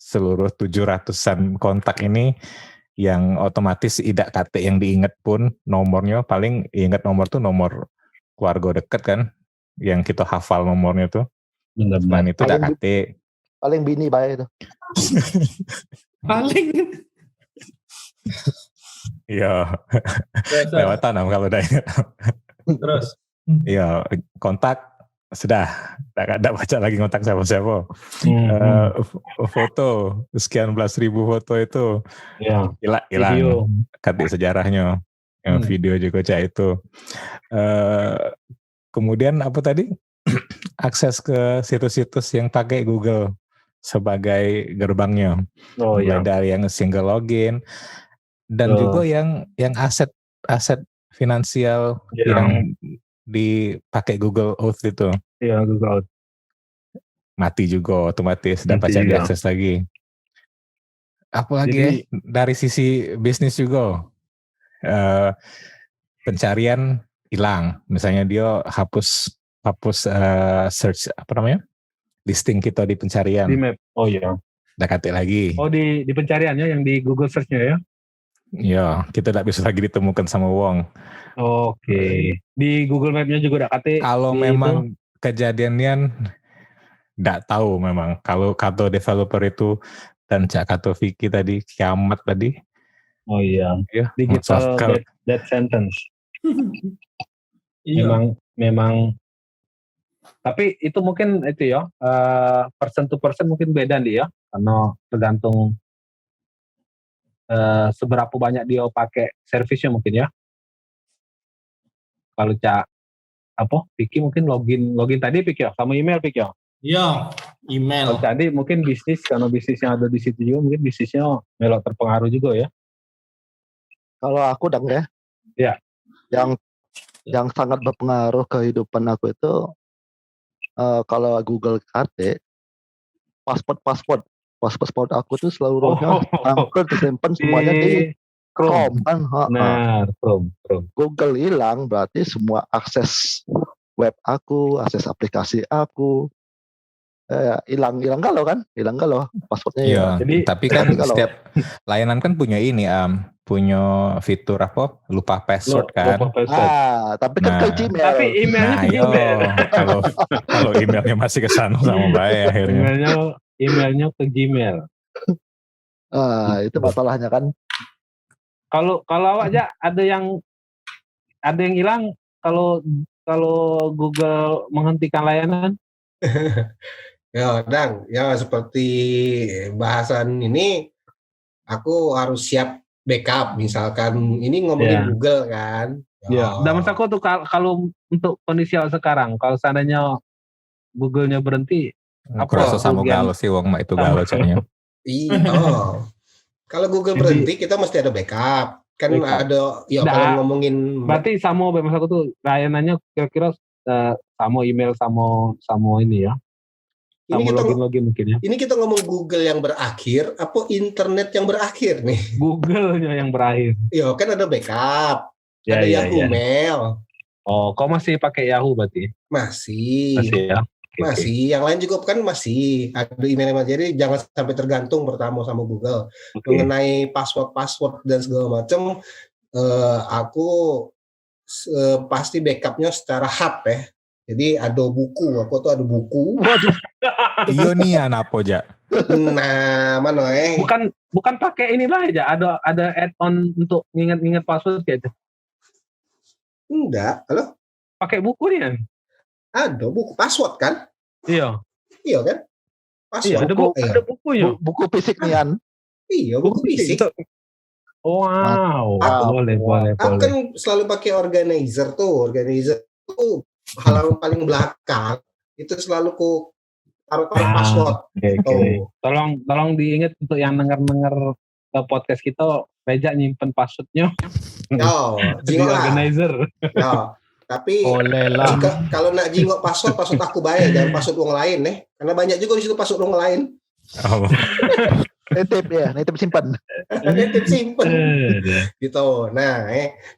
Seluruh 700-an kontak ini yang otomatis tidak kate yang diingat pun nomornya, paling ingat nomor tuh nomor keluarga dekat kan, yang kita hafal nomornya tuh. Selain itu tidak kate. Paling bini baik itu. Paling. Iya. Lewat tanam kalau udah ingat. Terus. Iya, kontak sudah, tidak baca lagi kontak siapa-siapa. Foto sekian belas ribu foto itu hilang, kati sejarahnya. Video juga itu. Kemudian apa tadi? Akses ke situs-situs yang pakai Google sebagai gerbangnya. Mulai dari yang single login dan juga yang aset finansial yang dipakai Google Auth itu. Iya, Google Auth. Mati juga otomatis, dapat cari akses lagi. Apalagi dari sisi bisnis juga. Pencarian hilang. Misalnya dia hapus search listing kita di pencarian. Di map. Oh iya. Udah kate lagi. Oh di pencariannya yang di Google Search-nya ya? Iya, kita tidak bisa lagi ditemukan sama wong. Oke. Di Google Map-nya juga udah kate. Kalau memang kejadiannya tidak tahu memang. Kalau kata developer itu dan kata Vicky tadi kiamat tadi. Oh iya. Digital death sentence. Memang. Tapi itu mungkin itu ya, person to person mungkin beda nih ya, karena tergantung seberapa banyak dia pakai servisnya mungkin ya. Kalau Vicky mungkin login tadi Vicky ya, sama email Vicky ya. Iya, email. Kalau tadi mungkin bisnis, karena bisnisnya ada di situ juga, mungkin bisnisnya melok terpengaruh juga ya. Kalau aku ya. Ya. Yang sangat berpengaruh kehidupan aku itu kalau Google KT, pasport aku tuh seluruhnya hampir tersimpan semuanya di Chrome kan. Benar, Chrome. Google hilang berarti semua akses web aku, akses aplikasi aku hilang galau pasportnya. Iya. Jadi tapi kan setiap layanan kan punya ini punya fitur lupa password kan. Lupa password. Tapi kan ke Gmail. Tapi emailnya ke Gmail. Kalau emailnya masih ke sana sama baik akhirnya. Emailnya ke Gmail. Itu masalahnya kan. Kalau awak aja ada yang hilang kalau Google menghentikan layanan. Ya, seperti bahasan ini aku harus siap backup, misalkan ini ngomongin Google kan. Iya. Dan maksudku tuh kalau untuk kondisi sekarang, kalau seandainya Google-nya berhenti, apa sama galau sih wong itu galau caranya. Kalau Google berhenti kita mesti ada backup. Kan ada kalau ngomongin berarti sama maksudku tuh layanannya kira-kira sama email sama ini ya. Ini kita login mungkin ya. Ini kita ngomong Google yang berakhir, apa internet yang berakhir nih? Google-nya yang berakhir. Iya, kan ada backup, ada Yahoo Mail. Oh, kau masih pakai Yahoo berarti? Masih ya. Oke. Masih, yang lain juga kan masih ada email. Jadi jangan sampai tergantung pertama sama Google. Oke. Mengenai password dan segala macam, aku pasti backupnya secara hard ya. Jadi ada buku, aku tuh ada buku. Waduh. Iyo nih apa aja. Nah, mana Bukan pakai ini lah aja. Ada add-on untuk nginget password kayak itu. Enggak, halo? Pakai buku nih kan? Ada buku password kan? Iya. Iya kan? Iya, Password. ada bukunya. Buku fisik nih An. Iya, buku fisik. Wow. Boleh. Aku kan selalu pakai organizer tuh. Organizer tuh halaman paling belakang. Itu selalu ku taruh password. Oke. Tolong diingat untuk yang denger podcast kita, Reja nyimpen passwordnya di organizer. Ya. Tapi Boleh lah. kalau nak jingok password aku bayar, jangan password orang lain nih. Karena banyak juga di situ password orang lain. Oh. Nitip simpan. Nitip simpen. Gitu. Nah,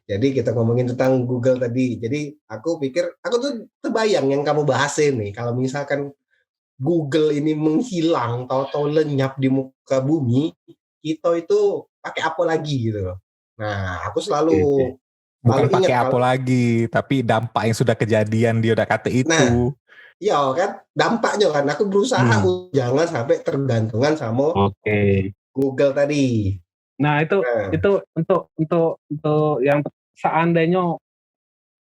jadi kita ngomongin tentang Google tadi. Jadi aku tuh terbayang yang kamu bahasin nih. Kalau misalkan Google ini menghilang, tahu-tahu lenyap di muka bumi, kita itu pakai apa lagi gitu loh. Nah, aku selalu Bukan pakai apa lagi, tapi dampak yang sudah kejadian dia udah kata itu. Nah, iya kan, dampaknya kan. Aku berusaha jangan sampai tergantungan sama Google tadi. Nah itu untuk yang seandainya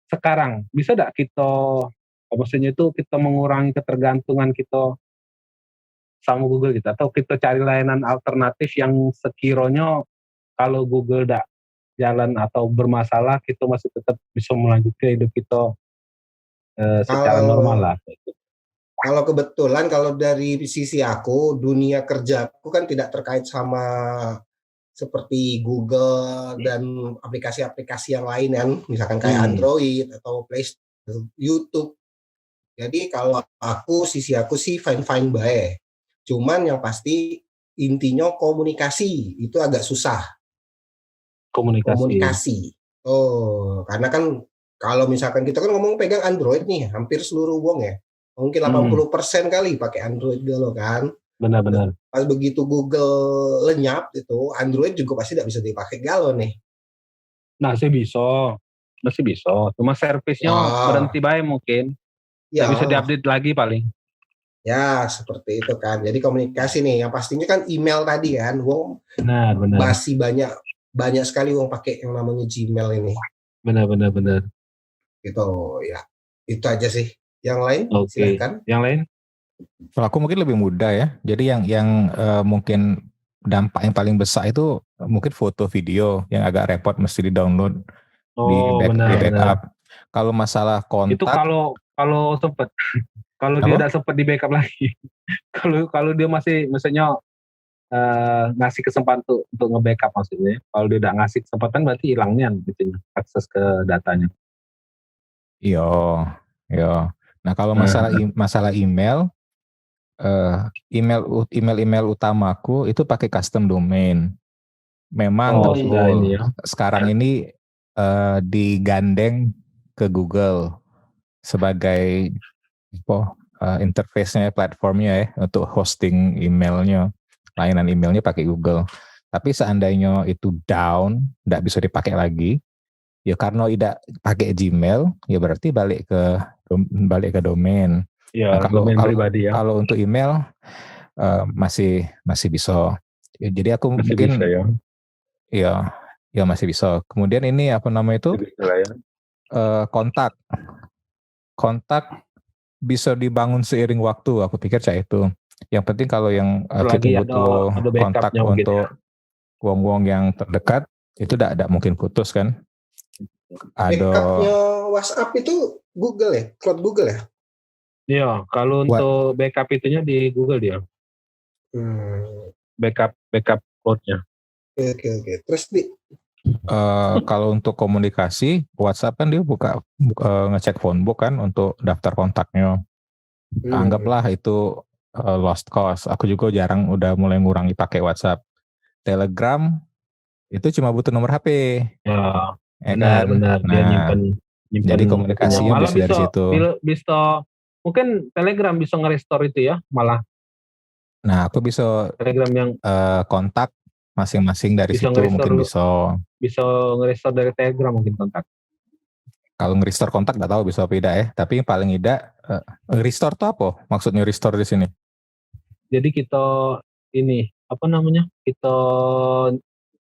sekarang bisa tidak kita, maksudnya itu kita mengurangi ketergantungan kita sama Google gitu, atau kita cari layanan alternatif yang sekiranya kalau Google tidak jalan atau bermasalah, kita masih tetap bisa melanjutkan hidup kita secara normal lah. Kalau kebetulan kalau dari sisi aku, dunia kerjaku kan tidak terkait sama seperti Google dan aplikasi-aplikasi yang lain kan, misalkan kayak Android atau Play Store, YouTube. Jadi kalau sisi aku sih fine-fine baik. Cuman yang pasti intinya komunikasi itu agak susah. Komunikasi. Karena kan kalau misalkan kita kan ngomong pegang Android nih, hampir seluruh wong ya. Mungkin 80% kali pakai Android dulu kan. Benar. Pas begitu Google lenyap itu, Android juga pasti tidak bisa dipakai galau nih. Masih bisa. Cuma servisnya berhenti baik mungkin. Tidak bisa diupdate lagi paling. Ya, seperti itu kan. Jadi komunikasi nih, yang pastinya kan email tadi kan. Wong benar. Masih banyak sekali wong pakai yang namanya Gmail ini. Benar. Gitu ya. Itu aja sih. Yang lain silakan. Yang lain? Kalau aku mungkin lebih mudah ya. Jadi yang mungkin dampak yang paling besar itu mungkin foto video yang agak repot mesti di-download di backup. Kalau masalah kontak itu kalau sempat dia tidak sempat di backup lagi. kalau dia masih misalnya ngasih kesempatan untuk nge-backup maksudnya. Kalau dia tidak ngasih kesempatan berarti hilangnya gitu akses ke datanya. Iya. Nah kalau masalah email utamaku itu pakai custom domain. Memang sekarang ini digandeng ke Google sebagai interface-nya, platformnya ya untuk hosting emailnya. Layanan emailnya pakai Google. Tapi seandainya itu down, tidak bisa dipakai lagi, ya karena tidak pakai Gmail, ya berarti balik ke domain. Ya, nah, domain pribadi ya. Kalau untuk email masih bisa. Ya, jadi aku masih mungkin bisa, ya masih bisa. Kemudian ini apa nama itu? Kontak bisa dibangun seiring waktu. Aku pikir itu. Yang penting kalau yang kita butuh kontak untuk wong-wong yang terdekat itu tidak mungkin putus kan? Backupnya WhatsApp itu Google ya, cloud Google ya? Iya, kalau untuk backup itunya di Google dia. Backup cloud-nya. Oke. Terus kalau untuk komunikasi WhatsApp kan dia buka ngecek phonebook kan untuk daftar kontaknya. Anggaplah itu lost cause. Aku juga udah mulai ngurangi pakai WhatsApp. Telegram itu cuma butuh nomor HP. Ya, benar. Dia nyimpen jadi komunikasinya bisa dari situ. Bisa mungkin Telegram bisa nge-restore itu ya, malah Nah, aku bisa Telegram yang kontak masing-masing dari Bisa situ mungkin nge-restore. bisa. bisa nge-restore dari Telegram mungkin kontak. Kalau nge-restore kontak nggak tahu bisa apa tidak ya. Tapi paling tidak restore tuh apa? Maksudnya restore di sini? Jadi kita ini apa namanya? Kita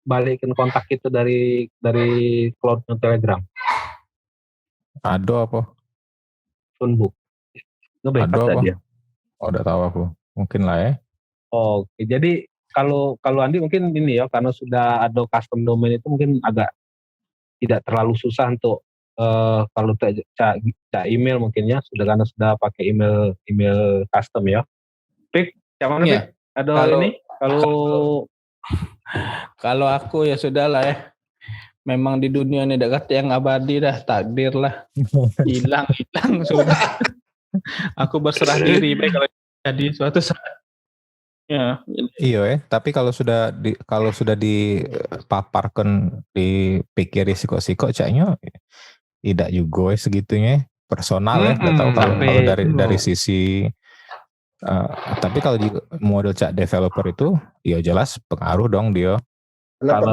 balikin kontak kita dari cloud Telegram, Ado apa? phonebook. Nge-backup Ado apa? tadi ya. Oh, udah tahu aku. Mungkin lah ya. Oke, jadi kalau Andi mungkin ini ya, karena sudah ada custom domain itu mungkin agak tidak terlalu susah untuk kalau cak email mungkin ya, karena sudah pakai email custom ya. Pik, yang mana Iya. Pik? Ada Kalau- ini? Kalau aku ya sudah lah ya. Memang di dunia ini dekat yang abadi dah, takdir lah. Hilang sudah. Aku berserah diri baik kalau jadi suatu saat. Ya, Iya ya. Tapi kalau sudah dipaparkan dipikir risiko-risiko caknya tidak juga segitunya personal ya. Nggak tahu kalau dari sisi tapi kalau di model cak developer itu ya jelas pengaruh dong dia. Karena Kalau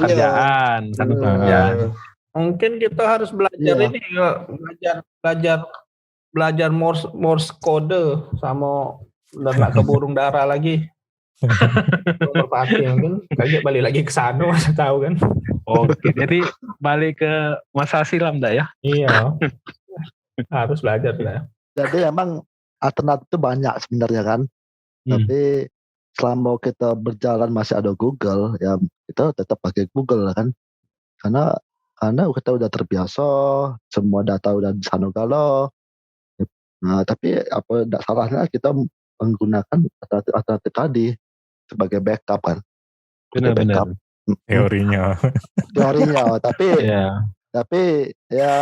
pekerjaan. mungkin kita harus belajar Iya. ini ya, belajar Morse code sama udah nggak ke burung dara lagi. Merpati mungkin kayak balik lagi ke sana, masa tahu kan. Oke, jadi balik ke masa silam dah ya. Iya. Harus belajar lah. Jadi emang alternatif itu banyak sebenarnya kan. Tapi selama kita berjalan masih ada Google, ya kita tetap pakai Google kan. Karena kita udah terbiasa, semua data udah di sana galau. Nah, tapi apa tidak salahnya kita menggunakan alternatif tadi sebagai backup kan. Benar-benar. Teorinya. Tapi Ya. tapi ya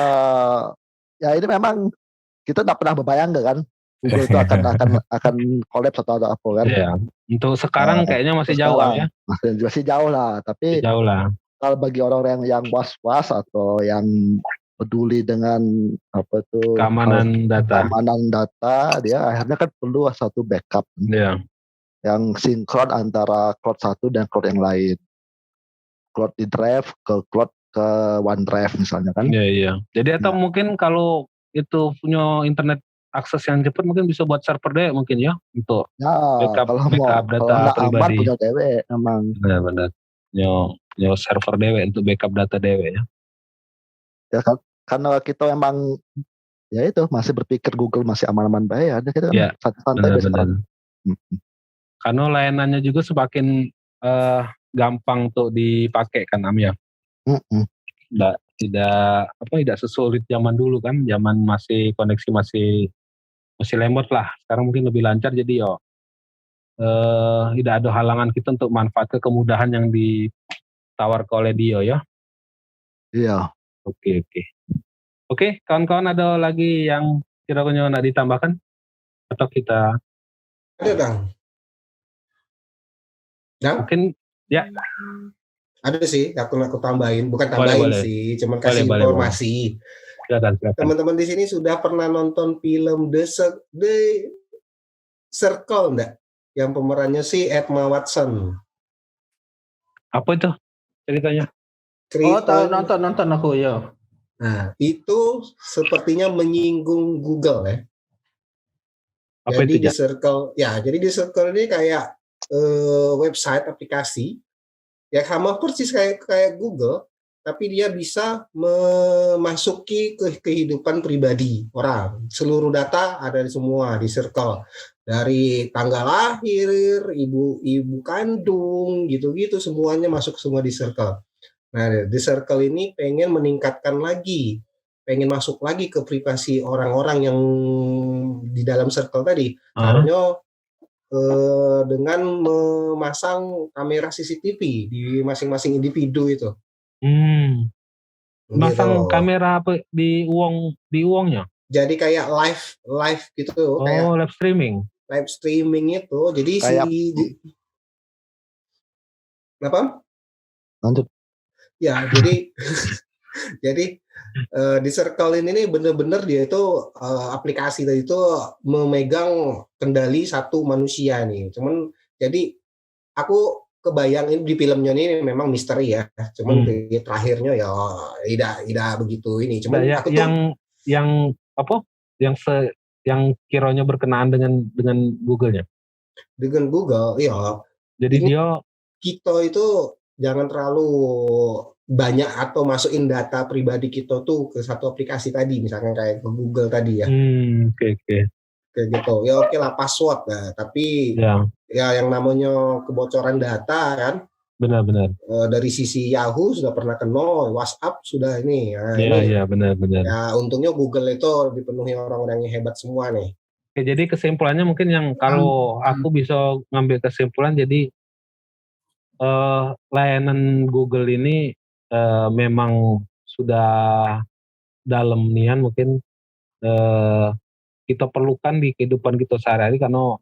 ini memang kita tidak pernah membayangkan kan Google itu akan kolaps atau apa kan. Iya. Untuk sekarang kayaknya masih jauh ya. Masih jauh lah, tapi Jauh lah. kalau bagi orang yang was-was atau yang peduli dengan apa tuh Keamanan data. dia akhirnya kan perlu satu backup Iya. yang sinkron antara cloud satu dan cloud yang lain. Cloud di drive ke cloud ke OneDrive misalnya kan. Iya. Jadi atau mungkin kalau itu punya internet akses yang cepat mungkin bisa buat server deh mungkin ya untuk backup data pribadi. Punya dewe memang. Benar-benar. Nyo server dewe untuk backup data dewe ya. Ya kan karena kita memang ya itu masih berpikir Google masih aman-aman baik ya kita kan santai benar. Karena layanannya juga semakin gampang untuk dipakai kan Am ya. Tidak sesulit zaman dulu kan, zaman masih koneksi masih lemot lah. Sekarang mungkin lebih lancar jadi tidak ada halangan kita untuk manfaatkan kemudahan yang ditawarkan oleh dia ya. Iya. Oke, kawan-kawan ada lagi yang kira-kira nak ditambahkan atau kita? Ada Dang? Mungkin ya. Ada sih, aku tambahin, bukan tambahin boleh. sih, cuman kasih informasi. Silakan. Teman-teman di sini sudah pernah nonton film The Circle enggak? Yang pemerannya si Emma Watson. Apa itu ceritanya? Tahu nonton aku ya. Nah, itu sepertinya menyinggung Google ya. Apa jadi itu, jadi The Circle ini kayak website aplikasi ya sama persis kayak Google, tapi dia bisa memasuki kehidupan pribadi orang. Seluruh data ada semua di Circle. Dari tanggal lahir, ibu kandung, gitu-gitu semuanya masuk semua di Circle. Nah, di Circle ini pengen meningkatkan lagi, pengen masuk lagi ke privasi orang-orang yang di dalam Circle tadi. Caranya dengan memasang kamera CCTV di masing-masing individu itu. Masang kamera apa di uangnya? Jadi kayak live gitu. Kayak live streaming. Live streaming itu. Jadi kenapa? Lanjut. Ya, jadi Jadi di Circle ini bener-bener dia itu aplikasi tadi itu memegang kendali satu manusia nih. Cuman jadi aku kebayang ini di filmnya ini memang misteri ya. Cuman di terakhirnya ya tidak begitu ini. Cuman Nah, aku tuh yang apa? Yang kiranya berkenaan dengan Google-nya. dengan Google, ya. Jadi Ini dia kita itu jangan terlalu banyak atau masukin data pribadi kita tuh ke satu aplikasi tadi, misalkan kayak ke Google tadi ya, oke. kayak gitu. Ya oke lah password, nah, tapi Ya, ya yang namanya kebocoran data kan, benar. dari sisi Yahoo sudah pernah kena, WhatsApp sudah ini. Nah, ini Iya, benar. ya untungnya Google itu dipenuhi orang-orang yang hebat semua nih. Oke, jadi kesimpulannya mungkin yang kalau aku bisa ngambil kesimpulan, jadi layanan Google ini memang sudah dalam nian mungkin kita perlukan di kehidupan kita sehari-hari karena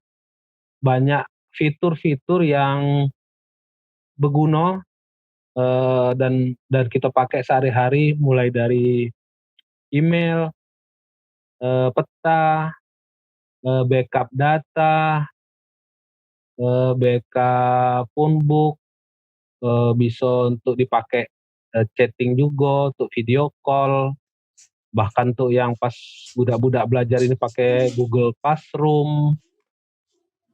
banyak fitur-fitur yang berguna dan kita pakai sehari-hari, mulai dari email, peta, backup data, backup phonebook, bisa untuk dipakai chatting juga, untuk video call, bahkan tuh yang pas budak-budak belajar ini pakai Google Classroom.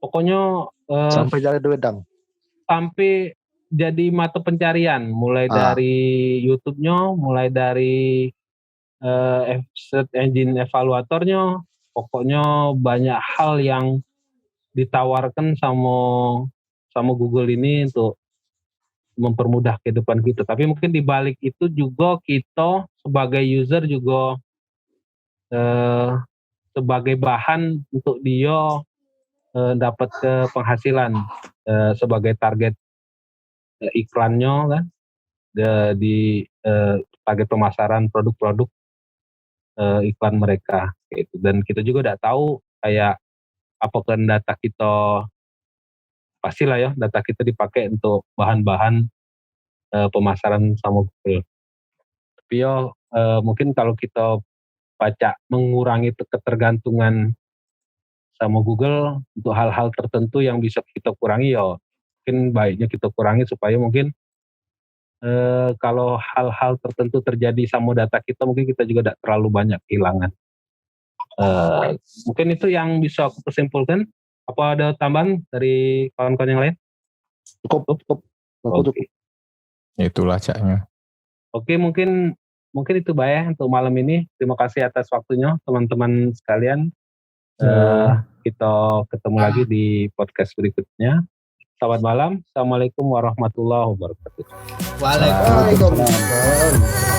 Pokoknya Sampai jadi wedang. sampai jadi mata pencarian, mulai dari YouTube-nya, mulai dari search engine evaluatornya, pokoknya banyak hal yang ditawarkan sama Google ini untuk mempermudah kehidupan kita. Tapi mungkin di balik itu juga kita sebagai user juga sebagai bahan untuk dia dapat ke penghasilan sebagai target iklannya kan, di target pemasaran produk-produk iklan mereka gitu. Dan kita juga tidak tahu kayak apakah data kita, pastilah ya data kita dipakai untuk bahan-bahan pemasaran sama Google. Tapi ya mungkin kalau kita baca mengurangi ketergantungan sama Google untuk hal-hal tertentu yang bisa kita kurangi, ya mungkin baiknya kita kurangi supaya mungkin kalau hal-hal tertentu terjadi sama data kita, mungkin kita juga tidak terlalu banyak kehilangan. Mungkin itu yang bisa aku simpulkan. Apa ada tambahan dari kawan-kawan yang lain? Cukup. Oke. Itulah caknya. Oke, mungkin itu ya untuk malam ini. Terima kasih atas waktunya teman-teman sekalian. Kita ketemu lagi di podcast berikutnya. Selamat malam. Assalamualaikum warahmatullahi wabarakatuh. Waalaikumsalam.